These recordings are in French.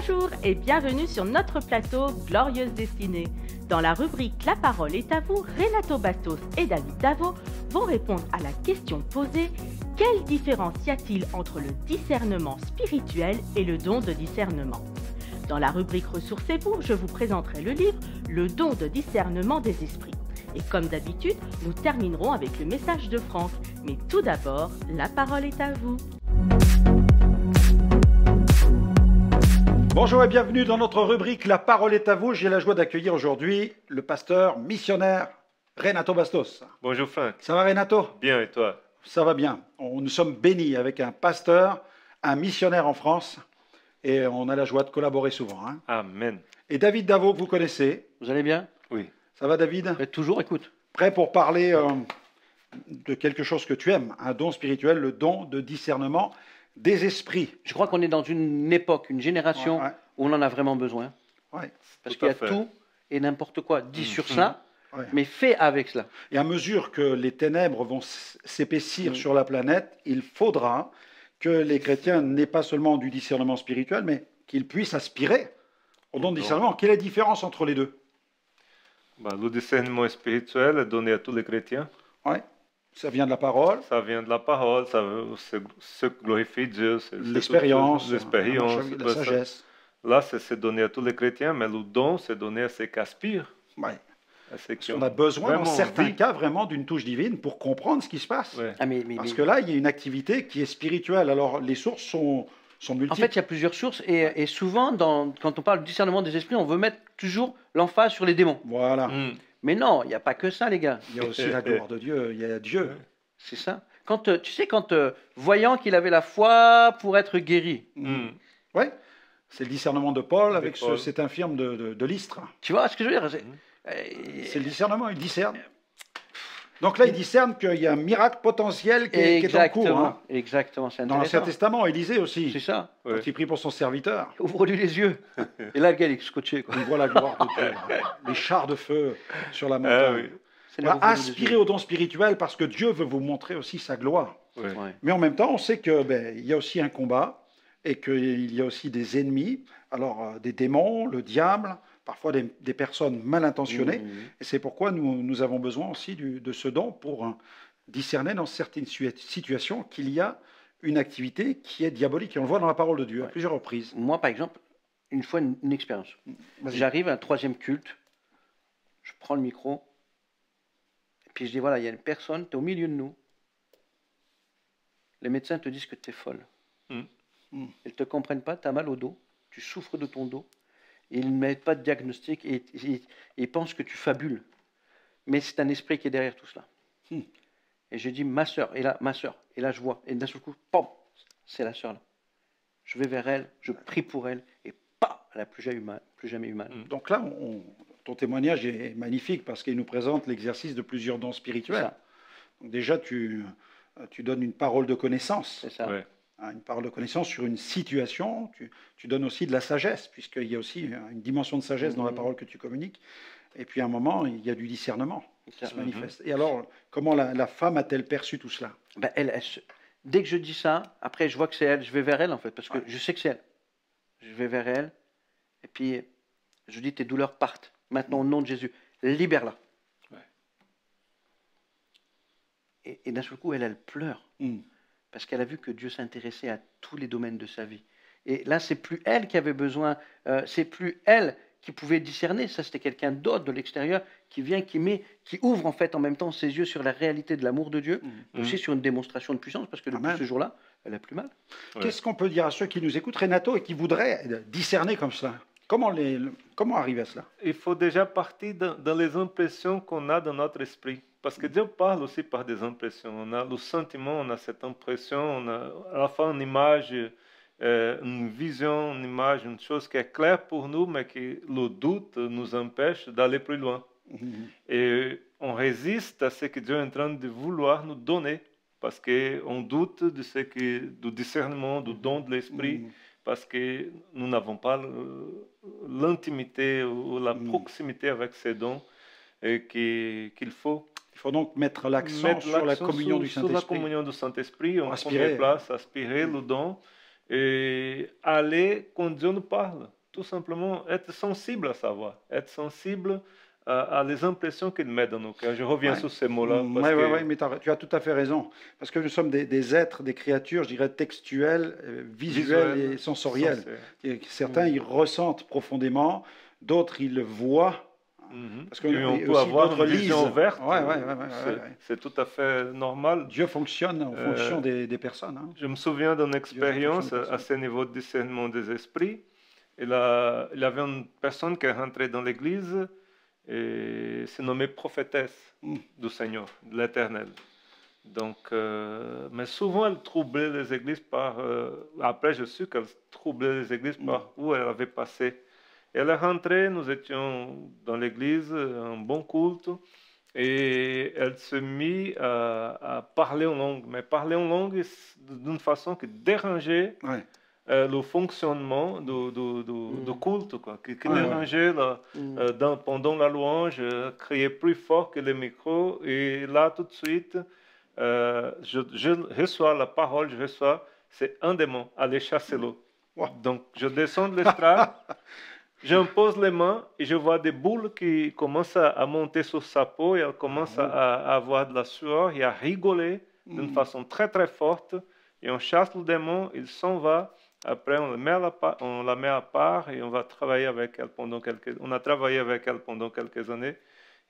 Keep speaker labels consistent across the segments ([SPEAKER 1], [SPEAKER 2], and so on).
[SPEAKER 1] Bonjour et bienvenue sur notre plateau Glorieuse Destinée. Dans la rubrique La parole est à vous, Renato Bastos et David Davo vont répondre à la question posée: quelle différence y a-t-il entre le discernement spirituel et le don de discernement? Dans la rubrique Ressourcez-vous, je vous présenterai le livre Le don de discernement des esprits. Et comme d'habitude, nous terminerons avec le message de Franck. Mais tout d'abord, la parole est à vous.
[SPEAKER 2] Bonjour et bienvenue dans notre rubrique La parole est à vous. J'ai la joie d'accueillir aujourd'hui le pasteur missionnaire Renato Bastos.
[SPEAKER 3] Bonjour Franck.
[SPEAKER 2] Ça va Renato?
[SPEAKER 3] Bien et toi?
[SPEAKER 2] Ça va bien. Nous sommes bénis avec un pasteur, un missionnaire en France et on a la joie de collaborer souvent.
[SPEAKER 3] Amen.
[SPEAKER 2] Et David Davo que vous connaissez.
[SPEAKER 4] Vous allez bien?
[SPEAKER 3] Oui.
[SPEAKER 2] Ça va David?
[SPEAKER 4] Toujours, écoute.
[SPEAKER 2] Prêt pour parler de quelque chose que tu aimes, un don spirituel, le don de discernement des esprits.
[SPEAKER 4] Je crois qu'on est dans une époque, une génération où on en a vraiment besoin.
[SPEAKER 2] Ouais.
[SPEAKER 4] Parce qu'il y a tout et n'importe quoi dit sur ça,
[SPEAKER 2] Ouais.
[SPEAKER 4] mais fait avec cela.
[SPEAKER 2] Et à mesure que les ténèbres vont s'épaissir sur la planète, il faudra que les chrétiens n'aient pas seulement du discernement spirituel, mais qu'ils puissent aspirer au don de discernement. Quelle est la différence entre les deux?
[SPEAKER 3] Le discernement spirituel est donné à tous les chrétiens.
[SPEAKER 2] Ouais. Ça vient de la parole.
[SPEAKER 3] Ça vient de la parole, ça se glorifie Dieu.
[SPEAKER 2] L'expérience,
[SPEAKER 3] la
[SPEAKER 2] sagesse.
[SPEAKER 3] Là, c'est donné à tous les chrétiens, mais le don, c'est donné à ceux qui aspirent.
[SPEAKER 2] Ouais.
[SPEAKER 3] Parce
[SPEAKER 2] qu'on a besoin, dans certains cas, vraiment d'une touche divine pour comprendre ce qui se passe.
[SPEAKER 3] Ouais.
[SPEAKER 2] Parce que là, il y a une activité qui est spirituelle. Alors, les sources sont multiples.
[SPEAKER 4] En fait, il y a plusieurs sources. Et souvent, quand on parle du discernement des esprits, on veut mettre toujours l'emphase sur les démons.
[SPEAKER 2] Voilà.
[SPEAKER 4] Mais non, il n'y a pas que ça, les gars.
[SPEAKER 2] Il y a aussi la gloire de Dieu. Il y a Dieu.
[SPEAKER 4] C'est ça. Tu sais, voyant qu'il avait la foi pour être guéri.
[SPEAKER 2] Oui. C'est le discernement de Paul avec cet infirme de Lystre.
[SPEAKER 4] Tu vois ce que je veux dire?
[SPEAKER 2] C'est le discernement, il discerne. Donc là, il discerne qu'il y a un miracle potentiel qui est en cours.
[SPEAKER 4] Exactement, c'est
[SPEAKER 2] dans l'Ancien Testament, Élisée aussi.
[SPEAKER 4] C'est ça.
[SPEAKER 2] Quand il prie pour son serviteur.
[SPEAKER 4] Ouvre-lui les yeux. Et là, le gars, il est scotché.
[SPEAKER 2] Il voit la gloire de Dieu. Les chars de feu sur la montagne. Aspirez au don spirituel parce que Dieu veut vous montrer aussi sa gloire. Mais en même temps, on sait qu'il y a aussi un combat et qu'il y a aussi des ennemis. Alors, des démons, le diable, parfois des personnes mal intentionnées. Et c'est pourquoi nous avons besoin aussi de ce don pour discerner dans certaines situations qu'il y a une activité qui est diabolique. Et on le voit dans la parole de Dieu à plusieurs reprises.
[SPEAKER 4] Moi, par exemple, une fois, une expérience. J'arrive à un 3e culte, je prends le micro, et puis je dis, voilà, il y a une personne, tu es au milieu de nous. Les médecins te disent que tu es folle. Ils ne te comprennent pas, tu as mal au dos, tu souffres de ton dos. Ils ne mettent pas de diagnostic et ils pensent que tu fabules. Mais c'est un esprit qui est derrière tout cela. Et je dis, ma sœur, et là, je vois. Et d'un seul coup, pom, c'est la sœur là. Je vais vers elle, je prie pour elle, et pas, elle n'a plus jamais eu mal.
[SPEAKER 2] Donc là, ton témoignage est magnifique parce qu'il nous présente l'exercice de plusieurs dons spirituels. Donc déjà, tu donnes une parole de connaissance.
[SPEAKER 4] C'est ça.
[SPEAKER 3] Ouais.
[SPEAKER 2] Une parole de connaissance sur une situation, tu donnes aussi de la sagesse, puisqu'il y a aussi une dimension de sagesse dans la parole que tu communiques. Et puis à un moment, il y a du discernement qui se manifeste. Et alors, comment la femme a-t-elle perçu tout cela?
[SPEAKER 4] Dès que je dis ça, après je vois que c'est elle, je vais vers elle en fait, parce que je sais que c'est elle. Je vais vers elle, et puis je dis, tes douleurs partent. Maintenant, au nom de Jésus, libère-la. Et d'un seul coup, elle pleure. Parce qu'elle a vu que Dieu s'intéressait à tous les domaines de sa vie. Et là, c'est plus elle qui avait besoin, c'est plus elle qui pouvait discerner. Ça, c'était quelqu'un d'autre de l'extérieur qui vient, qui ouvre en fait en même temps ses yeux sur la réalité de l'amour de Dieu, aussi sur une démonstration de puissance, parce que depuis ce jour-là, elle a plus mal.
[SPEAKER 2] Qu'est-ce qu'on peut dire à ceux qui nous écoutent, Renato, et qui voudraient discerner comme cela? Comment arriver à cela?
[SPEAKER 3] Il faut déjà partir dans les impressions qu'on a dans notre esprit. Parce que Dieu parle aussi par des impressions. On a le sentiment, on a cette impression, on a à la fois une image, une vision, une image, une chose qui est claire pour nous, mais que le doute nous empêche d'aller plus loin. Et on résiste à ce que Dieu est en train de vouloir nous donner, parce qu'on doute du discernement, du don de l'esprit, parce que nous n'avons pas l'intimité ou la proximité avec ces dons qu'il faut.
[SPEAKER 2] Il faut donc mettre l'accent sur la communion du Saint-Esprit.
[SPEAKER 3] Sur la communion du Saint-Esprit, on prend place, aspirer le don et aller quand Dieu nous parle. Tout simplement, être sensible à sa voix, être sensible à les impressions qu'il met dans nos cœurs. Je reviens sur ces mots-là.
[SPEAKER 2] Oui, mais tu as tout à fait raison. Parce que nous sommes des êtres, des créatures, je dirais, textuelles, visuelles et sensorielles. Certains, ils ressentent profondément, d'autres, ils le voient.
[SPEAKER 3] Parce qu'on peut avoir une vision ouverte. C'est tout à fait normal.
[SPEAKER 2] Dieu fonctionne en fonction des personnes. Hein.
[SPEAKER 3] Je me souviens d'une expérience à ce niveau de discernement des esprits. Il y avait une personne qui est rentrée dans l'église et s'est nommée prophétesse du Seigneur, de l'Éternel. Donc, mais souvent, elle troublait les églises par... après, je suis qu'elle troublait les églises par où elle avait passé. Elle est rentrée, nous étions dans l'église, un bon culte, et elle se mit à parler en langue, mais parler en langue d'une façon qui dérangeait le fonctionnement du culte, quoi, qui dérangeait pendant la louange, criait plus fort que le micro, et là, tout de suite, je reçois la parole, c'est un démon, allez chasser-le. Donc, je descends de l'estrade. J'impose les mains et je vois des boules qui commencent à monter sur sa peau et elle commence à avoir de la sueur et à rigoler d'une façon très très forte. Et on chasse le démon, il s'en va. Après, on la met à part et on va travailler avec elle on a travaillé avec elle pendant quelques années.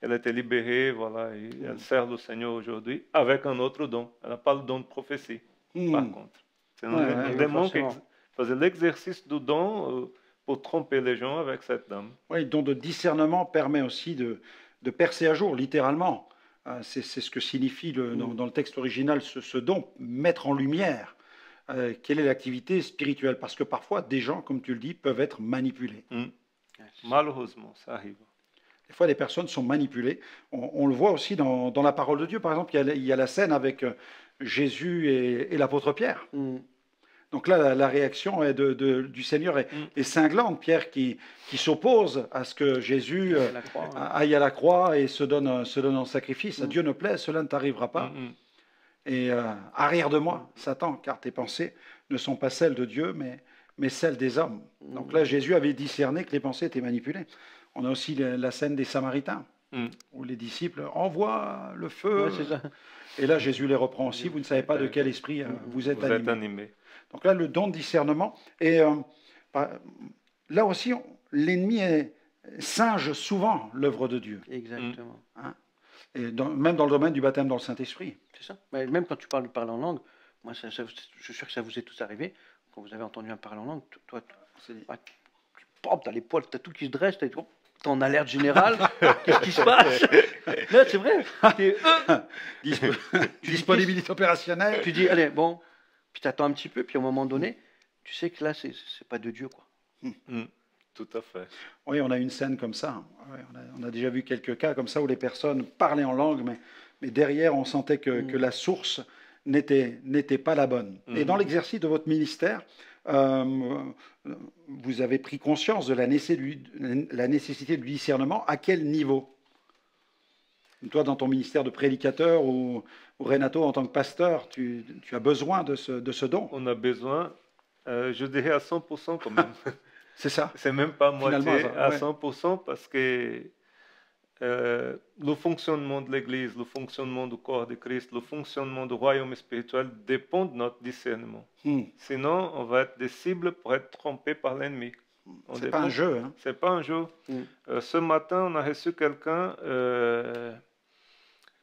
[SPEAKER 3] Elle a été libérée, voilà, et elle sert le Seigneur aujourd'hui avec un autre don. Elle n'a pas le don de prophétie, par contre. C'est un démon qui faisait l'exercice du don pour tromper les gens avec cette dame.
[SPEAKER 2] Oui, le don de discernement permet aussi de percer à jour, littéralement. C'est ce que signifie dans le texte original ce don, mettre en lumière quelle est l'activité spirituelle. Parce que parfois, des gens, comme tu le dis, peuvent être manipulés.
[SPEAKER 3] Malheureusement, ça arrive.
[SPEAKER 2] Des fois, des personnes sont manipulées. On le voit aussi dans la parole de Dieu. Par exemple, il y a la scène avec Jésus et l'apôtre Pierre. Donc là, la réaction du Seigneur est cinglante. Pierre qui s'oppose à ce que Jésus aille à la croix et se donne en sacrifice. À Dieu ne plaît, cela ne t'arrivera pas. Et arrière de moi, Satan, car tes pensées ne sont pas celles de Dieu, mais celles des hommes. Donc là, Jésus avait discerné que les pensées étaient manipulées. On a aussi la scène des Samaritains, où les disciples envoient le feu. Et là, Jésus les reprend aussi. Vous ne savez pas de quel esprit vous êtes animés. Donc là, le don de discernement. Et là aussi, l'ennemi singe souvent l'œuvre de Dieu.
[SPEAKER 4] Exactement.
[SPEAKER 2] Hein? Et même dans le domaine du baptême dans le Saint-Esprit.
[SPEAKER 4] C'est ça. Mais même quand tu parles de parler en langue, moi, je suis sûr que ça vous est tous arrivé. Quand vous avez entendu un parler en langue, toi, tu as les poils, tu as tout qui se dresse, tu es en alerte générale. Qu'est-ce qui se passe? Là, c'est vrai.
[SPEAKER 2] Disponibilité opérationnelle.
[SPEAKER 4] Tu dis, allez, bon. Puis tu attends un petit peu, puis à un moment donné, tu sais que là, c'est pas de Dieu, quoi.
[SPEAKER 3] Tout à fait.
[SPEAKER 2] Oui, on a une scène comme ça. On a déjà vu quelques cas comme ça où les personnes parlaient en langue, mais derrière, on sentait que la source n'était pas la bonne. Et dans l'exercice de votre ministère, vous avez pris conscience de la nécessité du discernement. À quel niveau? Toi, dans ton ministère de prédicateur ou Renato, en tant que pasteur, tu as besoin de ce don?
[SPEAKER 3] On a besoin, je dirais à 100% quand même.
[SPEAKER 2] C'est ça.
[SPEAKER 3] C'est même pas moitié, à 100%, parce que le fonctionnement de l'Église, le fonctionnement du corps de Christ, le fonctionnement du royaume spirituel dépend de notre discernement. Sinon, on va être des cibles pour être trompés par l'ennemi.
[SPEAKER 2] C'est pas un jeu. Hein.
[SPEAKER 3] C'est pas un jeu. Ce matin, on a reçu quelqu'un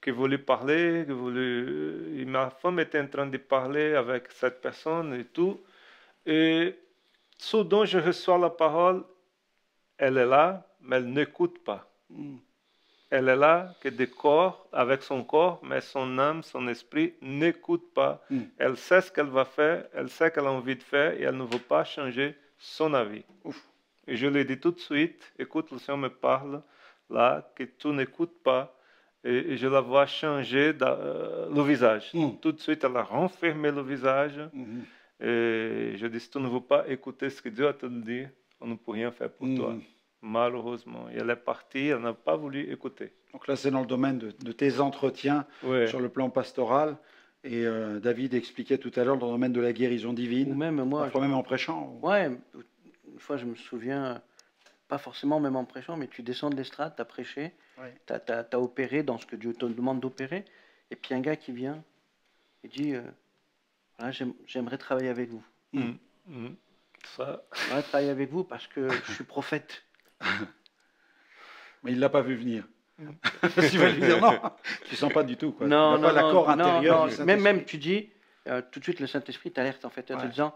[SPEAKER 3] qui voulait parler, et ma femme était en train de parler avec cette personne et tout. Et soudain, je reçois la parole, elle est là, mais elle n'écoute pas. Elle est là que de corps, avec son corps, mais son âme, son esprit n'écoute pas. Elle sait ce qu'elle va faire, elle sait qu'elle a envie de faire et elle ne veut pas changer son avis. Et je lui ai dit tout de suite, écoute, le Seigneur me parle là, que tu n'écoutes pas. Et je la vois changer le visage. Tout de suite, elle a renfermé le visage. Et je dis, si tu ne veux pas écouter ce que Dieu a te dit, on ne peut rien faire pour toi. Malheureusement. Et elle est partie, elle n'a pas voulu écouter.
[SPEAKER 2] Donc là, c'est dans le domaine de tes entretiens sur le plan pastoral. Et David expliquait tout à l'heure dans le domaine de la guérison divine.
[SPEAKER 4] Ou même moi.
[SPEAKER 2] Parfois même en prêchant.
[SPEAKER 4] Ouais, une fois je me souviens, pas forcément même en prêchant, mais tu descends de l'estrade, tu as prêché, tu as opéré dans ce que Dieu te demande d'opérer. Et puis un gars qui vient et dit voilà, j'aimerais travailler avec vous.
[SPEAKER 3] Ça.
[SPEAKER 4] J'aimerais travailler avec vous parce que je suis prophète.
[SPEAKER 2] Mais il ne l'a pas vu venir. Tu vas lui dire non, tu ne sens pas du tout. Quoi.
[SPEAKER 4] Non,
[SPEAKER 2] tu n'as pas l'accord intérieur.
[SPEAKER 4] Même tu dis, tout de suite le Saint-Esprit t'alerte en fait, en te disant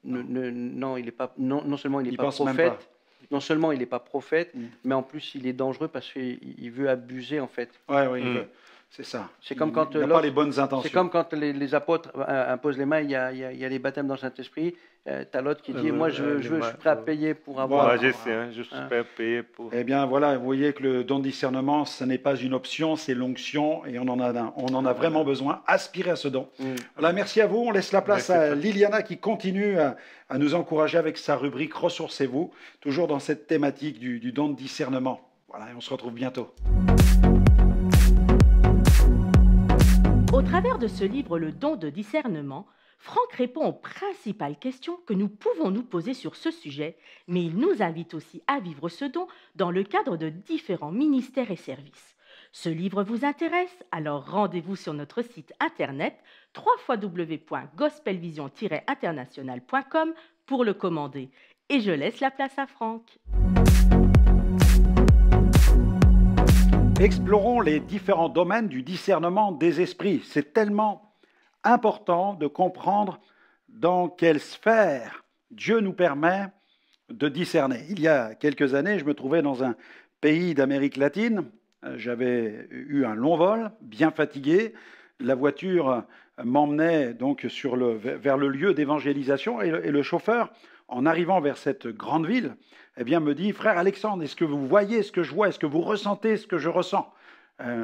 [SPEAKER 4] non, il est pas, non seulement il n'est pas prophète, non seulement il n'est pas prophète, mais en plus il est dangereux parce qu'il veut abuser en fait.
[SPEAKER 2] Oui, il veut. C'est ça.
[SPEAKER 4] C'est comme quand
[SPEAKER 2] il n'a pas les bonnes intentions.
[SPEAKER 4] C'est comme quand les apôtres imposent les mains, il y a les baptêmes dans le Saint-Esprit. Tu as l'autre qui dit moi je suis prêt à payer pour avoir.
[SPEAKER 3] Je suis prêt à payer pour.
[SPEAKER 2] Eh bien voilà, vous voyez que le don de discernement, ce n'est pas une option, c'est l'onction et on en a vraiment besoin. Aspirez à ce don. Voilà, merci à vous. On laisse la place à Liliana qui continue à nous encourager avec sa rubrique Ressourcez-vous, toujours dans cette thématique du don de discernement. Voilà, et on se retrouve bientôt.
[SPEAKER 1] Au travers de ce livre, Le don de discernement, Franck répond aux principales questions que nous pouvons nous poser sur ce sujet, mais il nous invite aussi à vivre ce don dans le cadre de différents ministères et services. Ce livre vous intéresse? Alors rendez-vous sur notre site internet www.gospelvision-international.com pour le commander. Et je laisse la place à Franck.
[SPEAKER 2] Explorons les différents domaines du discernement des esprits. C'est tellement important de comprendre dans quelle sphère Dieu nous permet de discerner. Il y a quelques années, je me trouvais dans un pays d'Amérique latine. J'avais eu un long vol, bien fatigué. La voiture m'emmenait donc vers le lieu d'évangélisation et le chauffeur, en arrivant vers cette grande ville, eh bien, me dit « Frère Alexandre, est-ce que vous voyez ce que je vois? Est-ce que vous ressentez ce que je ressens ?»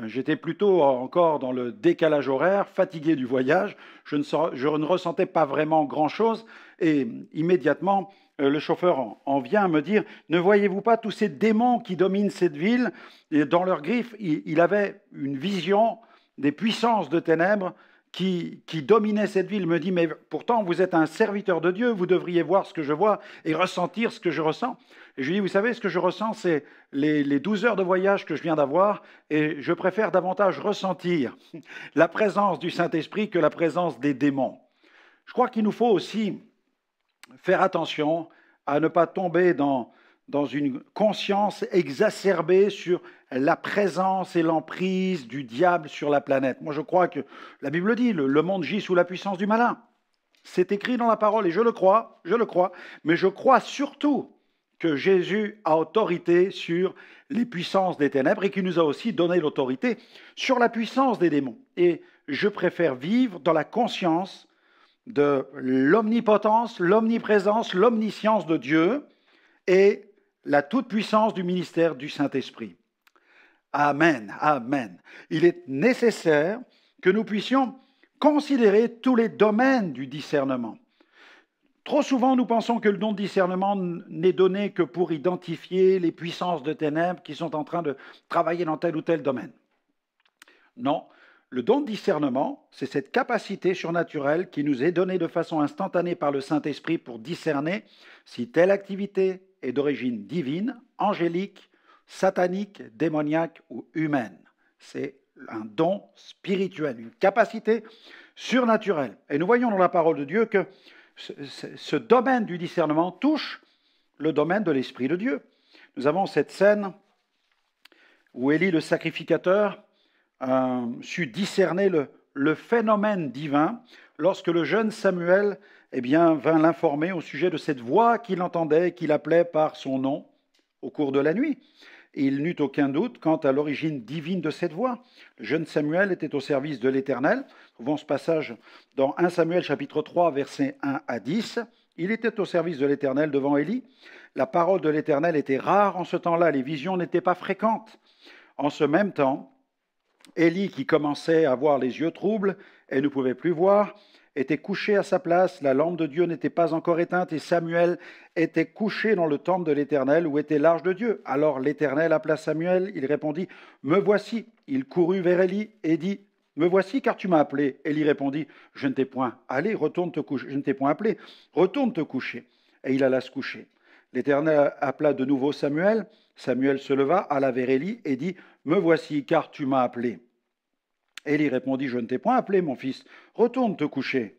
[SPEAKER 2] J'étais plutôt encore dans le décalage horaire, fatigué du voyage. Je ne ressentais pas vraiment grand-chose. Et immédiatement, le chauffeur en vient me dire « Ne voyez-vous pas tous ces démons qui dominent cette ville ?» Et dans leurs griffes, il avait une vision des puissances de ténèbres qui dominaient cette ville. Il me dit « Mais pourtant, vous êtes un serviteur de Dieu, vous devriez voir ce que je vois et ressentir ce que je ressens. » Et je lui dis, vous savez, ce que je ressens, c'est les 12 heures de voyage que je viens d'avoir, et je préfère davantage ressentir la présence du Saint-Esprit que la présence des démons. Je crois qu'il nous faut aussi faire attention à ne pas tomber dans une conscience exacerbée sur la présence et l'emprise du diable sur la planète. Moi, je crois que la Bible dit, le monde gît sous la puissance du malin. C'est écrit dans la parole, et je le crois, mais je crois surtout que Jésus a autorité sur les puissances des ténèbres et qu'il nous a aussi donné l'autorité sur la puissance des démons. Et je préfère vivre dans la conscience de l'omnipotence, l'omniprésence, l'omniscience de Dieu et la toute-puissance du ministère du Saint-Esprit. Amen, amen. Il est nécessaire que nous puissions considérer tous les domaines du discernement. Trop souvent, nous pensons que le don de discernement n'est donné que pour identifier les puissances de ténèbres qui sont en train de travailler dans tel ou tel domaine. Non, le don de discernement, c'est cette capacité surnaturelle qui nous est donnée de façon instantanée par le Saint-Esprit pour discerner si telle activité est d'origine divine, angélique, satanique, démoniaque ou humaine. C'est un don spirituel, une capacité surnaturelle. Et nous voyons dans la parole de Dieu que ce domaine du discernement touche le domaine de l'Esprit de Dieu. Nous avons cette scène où Élie, le sacrificateur, sut discerner le phénomène divin lorsque le jeune Samuel vint l'informer au sujet de cette voix qu'il entendait, qu'il appelait par son nom au cours de la nuit. Et il n'eut aucun doute quant à l'origine divine de cette voix. Le jeune Samuel était au service de l'Éternel. Nous trouvons ce passage dans 1 Samuel chapitre 3, versets 1 à 10. Il était au service de l'Éternel devant Élie. La parole de l'Éternel était rare en ce temps-là, les visions n'étaient pas fréquentes. En ce même temps, Élie, qui commençait à avoir les yeux troubles et ne pouvait plus voir, était couché à sa place, la lampe de Dieu n'était pas encore éteinte et Samuel était couché dans le temple de l'Éternel où était l'arche de Dieu. Alors l'Éternel appela Samuel, il répondit « Me voici ». Il courut vers Élie et dit me voici car tu m'as appelé. Élie répondit, je ne t'ai point allé, retourne te coucher. Je ne t'ai point appelé, retourne te coucher. Et il alla se coucher. L'Éternel appela de nouveau Samuel. Samuel se leva, alla vers Élie et dit, me voici car tu m'as appelé. Élie répondit, je ne t'ai point appelé, mon fils, retourne te coucher.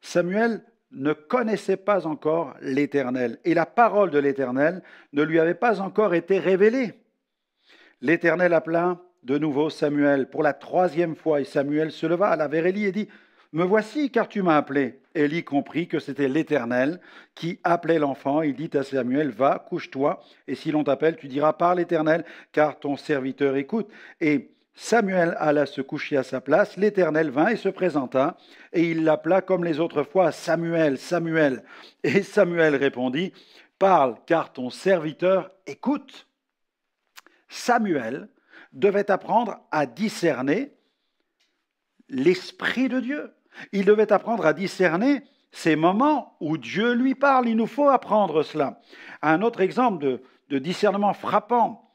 [SPEAKER 2] Samuel ne connaissait pas encore l'Éternel, et la parole de l'Éternel ne lui avait pas encore été révélée. L'Éternel appela de nouveau Samuel pour la 3e fois, et Samuel se leva, alla vers Élie et dit, me voici, car tu m'as appelé. Élie comprit que c'était l'Éternel qui appelait l'enfant. Il dit à Samuel, va, couche-toi, et si l'on t'appelle, tu diras, parle l'Éternel, car ton serviteur écoute. Et Samuel alla se coucher à sa place, l'Éternel vint et se présenta, et il l'appela comme les autres fois, Samuel, Samuel. Et Samuel répondit, parle, car ton serviteur écoute. Samuel devait apprendre à discerner l'Esprit de Dieu. Il devait apprendre à discerner ces moments où Dieu lui parle. Il nous faut apprendre cela. Un autre exemple de discernement frappant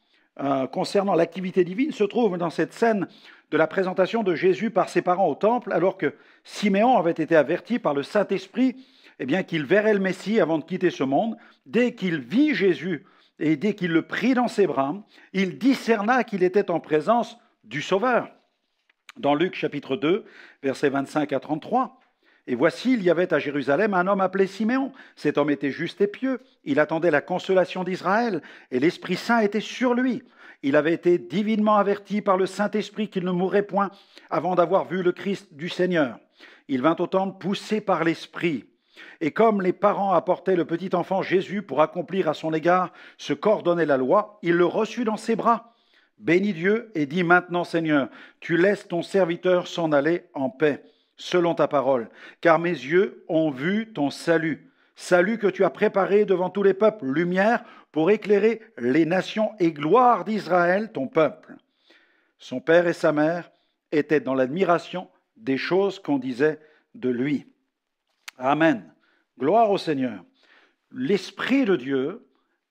[SPEAKER 2] concernant l'activité divine se trouve dans cette scène de la présentation de Jésus par ses parents au temple, alors que Siméon avait été averti par le Saint-Esprit qu'il verrait le Messie avant de quitter ce monde. Dès qu'il vit Jésus et dès qu'il le prit dans ses bras, il discerna qu'il était en présence du Sauveur. Dans Luc chapitre 2, versets 25 à 33, « Et voici, il y avait à Jérusalem un homme appelé Siméon. Cet homme était juste et pieux. Il attendait la consolation d'Israël, et l'Esprit Saint était sur lui. Il avait été divinement averti par le Saint-Esprit qu'il ne mourrait point avant d'avoir vu le Christ du Seigneur. Il vint au temple poussé par l'Esprit. Et comme les parents apportaient le petit enfant Jésus pour accomplir à son égard ce qu'ordonnait la loi, il le reçut dans ses bras. Bénis Dieu et dis maintenant, Seigneur, tu laisses ton serviteur s'en aller en paix, selon ta parole, car mes yeux ont vu ton salut, salut que tu as préparé devant tous les peuples, lumière pour éclairer les nations et gloire d'Israël, ton peuple. Son père et sa mère étaient dans l'admiration des choses qu'on disait de lui. Amen. Gloire au Seigneur. L'Esprit de Dieu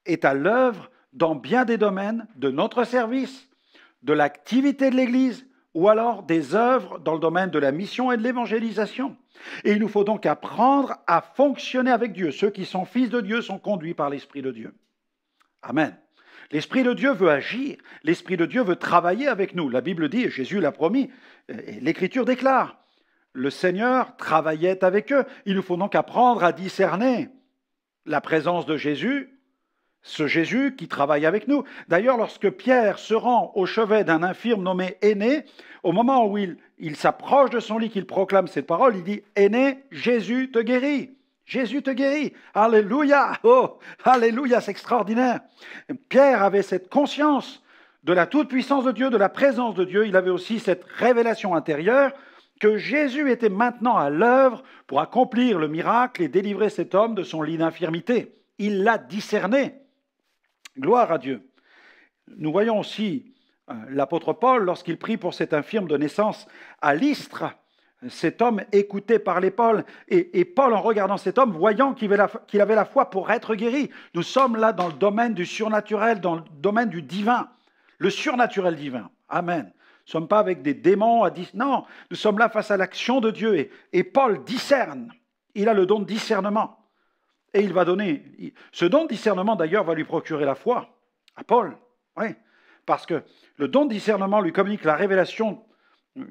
[SPEAKER 2] est à l'œuvre dans bien des domaines de notre service, de l'activité de l'Église, ou alors des œuvres dans le domaine de la mission et de l'évangélisation. Et il nous faut donc apprendre à fonctionner avec Dieu. Ceux qui sont fils de Dieu sont conduits par l'Esprit de Dieu. Amen. L'Esprit de Dieu veut agir, l'Esprit de Dieu veut travailler avec nous. La Bible dit, et Jésus l'a promis, et l'Écriture déclare, le Seigneur travaillait avec eux. Il nous faut donc apprendre à discerner la présence de Jésus, ce Jésus qui travaille avec nous. D'ailleurs, lorsque Pierre se rend au chevet d'un infirme nommé Aîné, au moment où il s'approche de son lit, qu'il proclame cette parole, il dit « Aîné, Jésus te guérit ». Jésus te guérit. Alléluia. Oh, alléluia, c'est extraordinaire. Pierre avait cette conscience de la toute-puissance de Dieu, de la présence de Dieu. Il avait aussi cette révélation intérieure que Jésus était maintenant à l'œuvre pour accomplir le miracle et délivrer cet homme de son lit d'infirmité. Il l'a discerné. Gloire à Dieu. Nous voyons aussi l'apôtre Paul, lorsqu'il prie pour cet infirme de naissance à Lystre, cet homme écouté parlait Paul, et Paul, en regardant cet homme, voyant qu'il avait la foi pour être guéri. Nous sommes là dans le domaine du surnaturel, dans le domaine du divin, le surnaturel divin. Amen. Nous ne sommes pas avec des démons non, nous sommes là face à l'action de Dieu, et Paul discerne. Il a le don de discernement. Et il va donner, ce don de discernement d'ailleurs va lui procurer la foi à Paul, oui, parce que le don de discernement lui communique la révélation,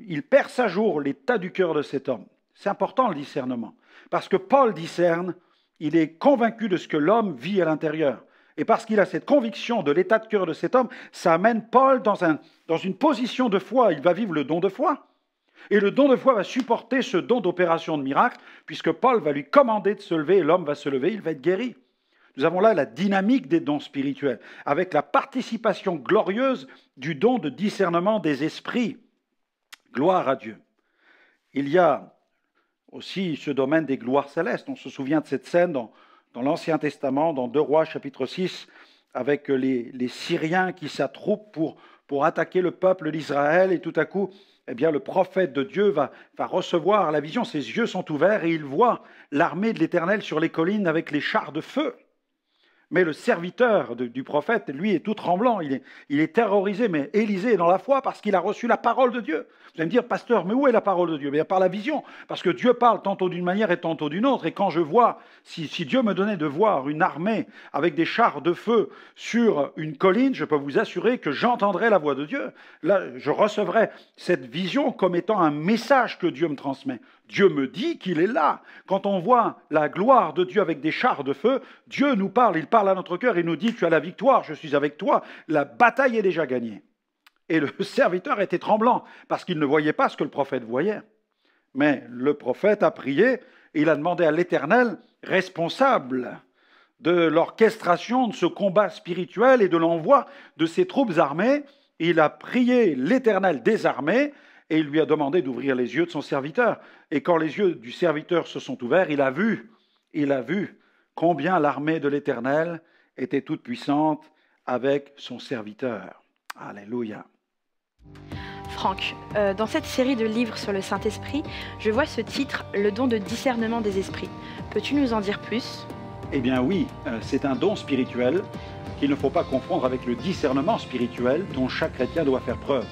[SPEAKER 2] il perce à jour l'état du cœur de cet homme. C'est important le discernement, parce que Paul discerne, il est convaincu de ce que l'homme vit à l'intérieur. Et parce qu'il a cette conviction de l'état de cœur de cet homme, ça amène Paul dans une position de foi, il va vivre le don de foi. Et le don de foi va supporter ce don d'opération de miracle, puisque Paul va lui commander de se lever, et l'homme va se lever, il va être guéri. Nous avons là la dynamique des dons spirituels, avec la participation glorieuse du don de discernement des esprits. Gloire à Dieu. Il y a aussi ce domaine des gloires célestes. On se souvient de cette scène dans l'Ancien Testament, dans 2 Rois chapitre 6, avec les Syriens qui s'attroupent pour attaquer le peuple d'Israël, et tout à coup, le prophète de Dieu va recevoir la vision, ses yeux sont ouverts et il voit l'armée de l'Éternel sur les collines avec les chars de feu. Mais le serviteur du prophète, lui, est tout tremblant, il est terrorisé, mais Élisée est dans la foi parce qu'il a reçu la parole de Dieu. Vous allez me dire, pasteur, mais où est la parole de Dieu? Bien, par la vision, parce que Dieu parle tantôt d'une manière et tantôt d'une autre. Et quand je vois, si Dieu me donnait de voir une armée avec des chars de feu sur une colline, je peux vous assurer que j'entendrai la voix de Dieu. Là, je recevrai cette vision comme étant un message que Dieu me transmet. Dieu me dit qu'il est là. Quand on voit la gloire de Dieu avec des chars de feu, Dieu nous parle, il parle à notre cœur, il nous dit, tu as la victoire, je suis avec toi, la bataille est déjà gagnée. Et le serviteur était tremblant, parce qu'il ne voyait pas ce que le prophète voyait. Mais le prophète a prié, et il a demandé à l'Éternel, responsable de l'orchestration de ce combat spirituel et de l'envoi de ces troupes armées, il a prié l'Éternel des armées, et il lui a demandé d'ouvrir les yeux de son serviteur. Et quand les yeux du serviteur se sont ouverts, il a vu combien l'armée de l'Éternel était toute puissante avec son serviteur. Alléluia.
[SPEAKER 5] Franck, dans cette série de livres sur le Saint-Esprit, je vois ce titre, le don de discernement des esprits. Peux-tu nous en dire plus?
[SPEAKER 2] Eh bien oui, c'est un don spirituel qu'il ne faut pas confondre avec le discernement spirituel dont chaque chrétien doit faire preuve.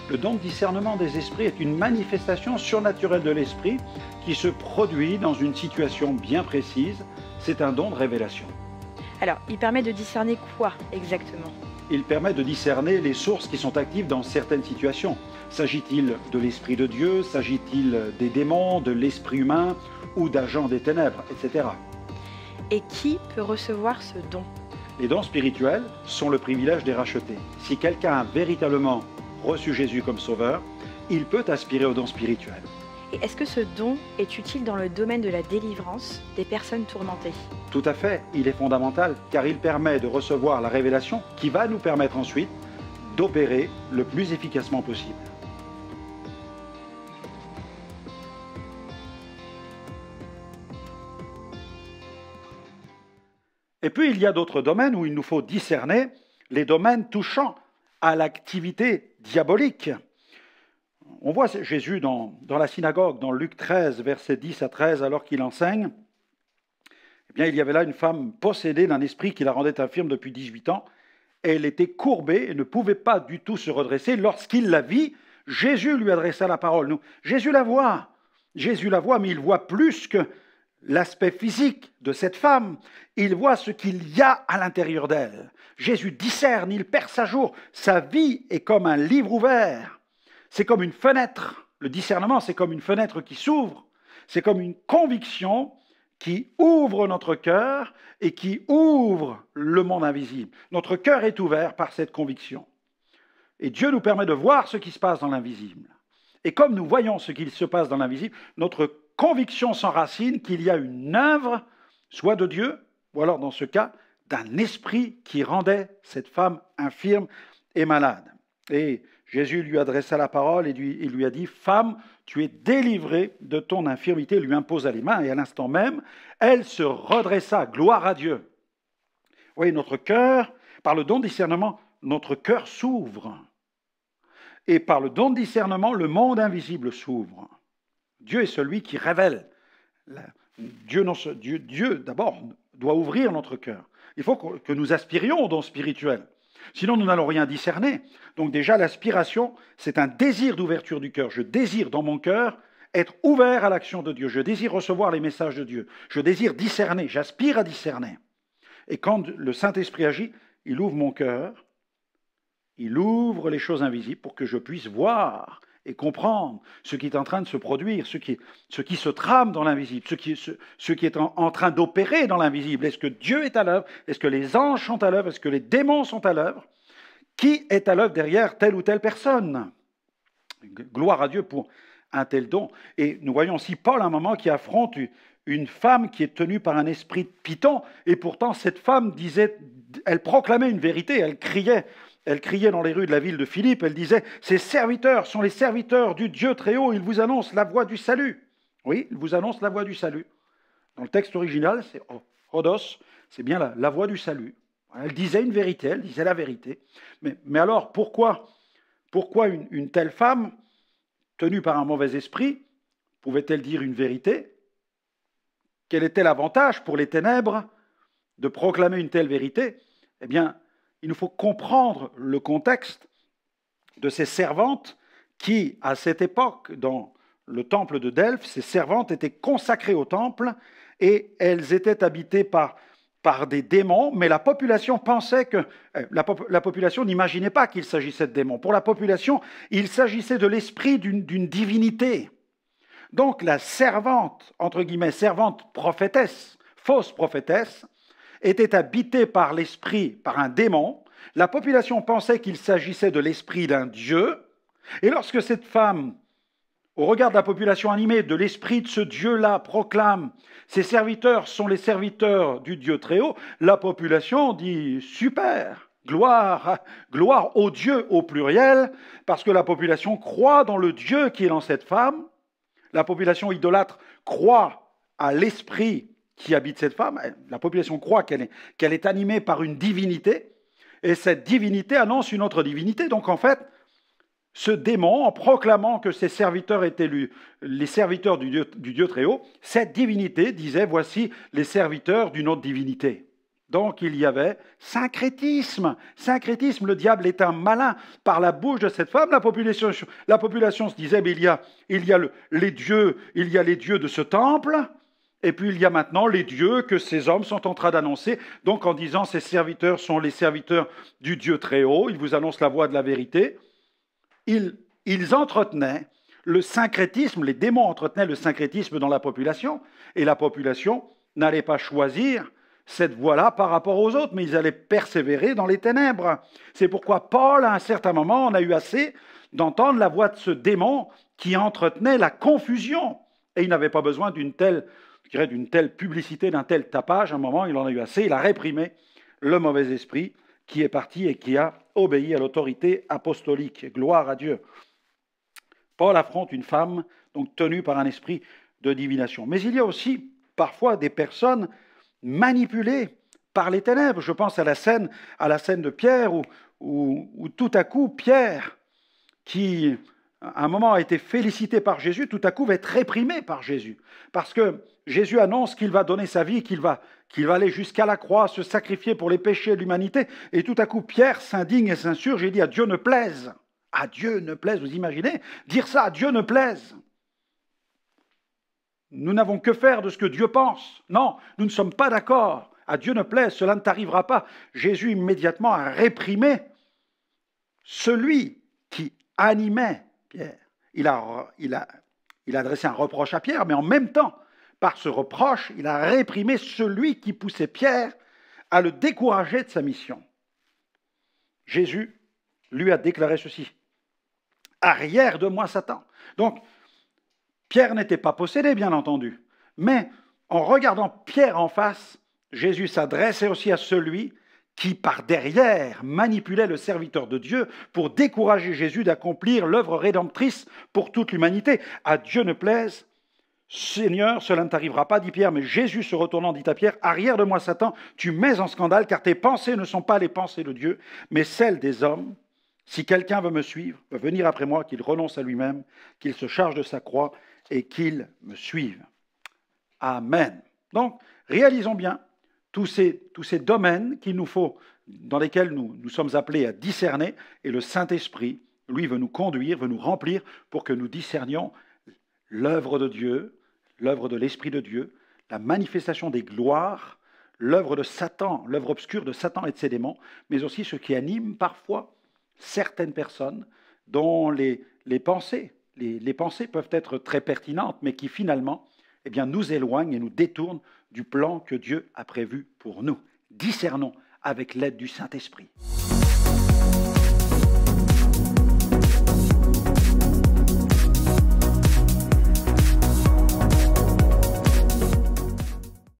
[SPEAKER 2] Le don de discernement des esprits est une manifestation surnaturelle de l'esprit qui se produit dans une situation bien précise. C'est un don de révélation.
[SPEAKER 5] Alors, il permet de discerner quoi exactement?
[SPEAKER 2] Il permet de discerner les sources qui sont actives dans certaines situations. S'agit-il de l'Esprit de Dieu? S'agit-il des démons, de l'esprit humain ou d'agents des ténèbres, etc.
[SPEAKER 5] Et qui peut recevoir ce don?
[SPEAKER 2] Les dons spirituels sont le privilège des rachetés. Si quelqu'un a véritablement reçu Jésus comme sauveur, il peut aspirer au don spirituel.
[SPEAKER 5] Et est-ce que ce don est utile dans le domaine de la délivrance des personnes tourmentées?
[SPEAKER 2] Tout à fait, il est fondamental car il permet de recevoir la révélation qui va nous permettre ensuite d'opérer le plus efficacement possible. Et puis il y a d'autres domaines où il nous faut discerner les domaines touchant à l'activité diabolique. On voit Jésus dans la synagogue, dans Luc 13, versets 10 à 13, alors qu'il enseigne. Eh bien, il y avait là une femme possédée d'un esprit qui la rendait infirme depuis 18 ans. Elle était courbée et ne pouvait pas du tout se redresser. Lorsqu'il la vit, Jésus lui adressa la parole. Jésus la voit, mais il voit plus que l'aspect physique de cette femme. Il voit ce qu'il y a à l'intérieur d'elle. Jésus discerne, il perce à jour. Sa vie est comme un livre ouvert. C'est comme une fenêtre. Le discernement, c'est comme une fenêtre qui s'ouvre. C'est comme une conviction qui ouvre notre cœur et qui ouvre le monde invisible. Notre cœur est ouvert par cette conviction. Et Dieu nous permet de voir ce qui se passe dans l'invisible. Et comme nous voyons ce qui se passe dans l'invisible, notre conviction s'enracine qu'il y a une œuvre, soit de Dieu, ou alors dans ce cas, d'un esprit qui rendait cette femme infirme et malade. Et Jésus lui adressa la parole et il lui a dit « Femme, tu es délivrée de ton infirmité », il lui imposa les mains et à l'instant même, elle se redressa, gloire à Dieu. Vous voyez, notre cœur, par le don de discernement, notre cœur s'ouvre. Et par le don de discernement, le monde invisible s'ouvre. Dieu est celui qui révèle. Dieu d'abord, doit ouvrir notre cœur. Il faut que nous aspirions au don spirituel. Sinon, nous n'allons rien discerner. Donc déjà, l'aspiration, c'est un désir d'ouverture du cœur. Je désire dans mon cœur être ouvert à l'action de Dieu. Je désire recevoir les messages de Dieu. Je désire discerner. J'aspire à discerner. Et quand le Saint-Esprit agit, il ouvre mon cœur. Il ouvre les choses invisibles pour que je puisse voir et comprendre ce qui est en train de se produire, ce qui se trame dans l'invisible, ce qui est en train d'opérer dans l'invisible. Est-ce que Dieu est à l'œuvre? Est-ce que les anges sont à l'œuvre? Est-ce que les démons sont à l'œuvre? Qui est à l'œuvre derrière telle ou telle personne? Gloire à Dieu pour un tel don. Et nous voyons aussi Paul, à un moment, qui affronte une femme qui est tenue par un esprit de Python, et pourtant cette femme disait, elle proclamait une vérité, elle criait dans les rues de la ville de Philippe, elle disait « Ces serviteurs sont les serviteurs du Dieu très haut, ils vous annoncent la voie du salut. » Oui, ils vous annoncent la voie du salut. Dans le texte original, c'est « Hodos », c'est bien la voie du salut. Elle disait une vérité, elle disait la vérité. Mais alors, pourquoi une telle femme, tenue par un mauvais esprit, pouvait-elle dire une vérité? Quel était l'avantage pour les ténèbres de proclamer une telle vérité, eh bien, il nous faut comprendre le contexte de ces servantes qui, à cette époque, dans le temple de Delphes, ces servantes étaient consacrées au temple et elles étaient habitées par des démons, mais la population pensait que... La population n'imaginait pas qu'il s'agissait de démons. Pour la population, il s'agissait de l'esprit d'une divinité. Donc la servante, entre guillemets, servante prophétesse, fausse prophétesse, était habitée par l'esprit, par un démon. La population pensait qu'il s'agissait de l'esprit d'un dieu. Et lorsque cette femme, au regard de la population animée de l'esprit de ce Dieu-là, proclame « Ses serviteurs sont les serviteurs du Dieu très haut », la population dit « Super, gloire au Dieu au pluriel », parce que la population croit dans le Dieu qui est dans cette femme. La population idolâtre croit à l'esprit qui habite cette femme. La population croit qu'elle est animée par une divinité, et cette divinité annonce une autre divinité. Donc en fait, ce démon, en proclamant que ses serviteurs étaient les serviteurs du Dieu très haut, cette divinité disait « Voici les serviteurs d'une autre divinité ». Donc il y avait syncrétisme. Syncrétisme, le diable est un malin. Par la bouche de cette femme, la population se disait mais il y a les dieux de ce temple, et puis il y a maintenant les dieux que ces hommes sont en train d'annoncer. Donc en disant ces serviteurs sont les serviteurs du Dieu très haut, ils vous annoncent la voie de la vérité. Ils entretenaient le syncrétisme, les démons entretenaient le syncrétisme dans la population, et la population n'allait pas choisir cette voie-là par rapport aux autres, mais ils allaient persévérer dans les ténèbres. C'est pourquoi Paul, à un certain moment, en a eu assez d'entendre la voix de ce démon qui entretenait la confusion. Et il n'avait pas besoin d'une telle publicité, d'un tel tapage. À un moment, il en a eu assez. Il a réprimé le mauvais esprit qui est parti et qui a obéi à l'autorité apostolique. Gloire à Dieu. Paul affronte une femme donc tenue par un esprit de divination. Mais il y a aussi parfois des personnes manipulées par les ténèbres. Je pense à la scène de Pierre où tout à coup Pierre, qui à un moment a été félicité par Jésus, tout à coup va être réprimé par Jésus. Parce que Jésus annonce qu'il va donner sa vie, qu'il va aller jusqu'à la croix, se sacrifier pour les péchés de l'humanité. Et tout à coup Pierre s'indigne et s'insurge et dit « À Dieu ne plaise ». À Dieu ne plaise, vous imaginez dire ça, à Dieu ne plaise. Nous n'avons que faire de ce que Dieu pense. Non, nous ne sommes pas d'accord. À Dieu ne plaise, cela ne t'arrivera pas. Jésus immédiatement a réprimé celui qui animait Pierre. Il a adressé un reproche à Pierre, mais en même temps, par ce reproche, il a réprimé celui qui poussait Pierre à le décourager de sa mission. Jésus lui a déclaré ceci. « Arrière de moi, Satan ». Donc, Pierre n'était pas possédé, bien entendu. Mais en regardant Pierre en face, Jésus s'adressait aussi à celui qui, par derrière, manipulait le serviteur de Dieu pour décourager Jésus d'accomplir l'œuvre rédemptrice pour toute l'humanité. À Dieu ne plaise, Seigneur, cela ne t'arrivera pas, dit Pierre, mais Jésus se retournant dit à Pierre, arrière de moi, Satan, tu mets en scandale, car tes pensées ne sont pas les pensées de Dieu, mais celles des hommes. Si quelqu'un veut me suivre, veut venir après moi, qu'il renonce à lui-même, qu'il se charge de sa croix et qu'il me suive. Amen. Donc, réalisons bien tous ces domaines qu'il nous faut, dans lesquels nous sommes appelés à discerner, et le Saint-Esprit, lui, veut nous conduire, veut nous remplir pour que nous discernions l'œuvre de Dieu, l'œuvre de l'Esprit de Dieu, la manifestation des gloires, l'œuvre de Satan, l'œuvre obscure de Satan et de ses démons, mais aussi ce qui anime parfois certaines personnes dont les pensées peuvent être très pertinentes, mais qui finalement nous éloignent et nous détournent du plan que Dieu a prévu pour nous. Discernons avec l'aide du Saint-Esprit.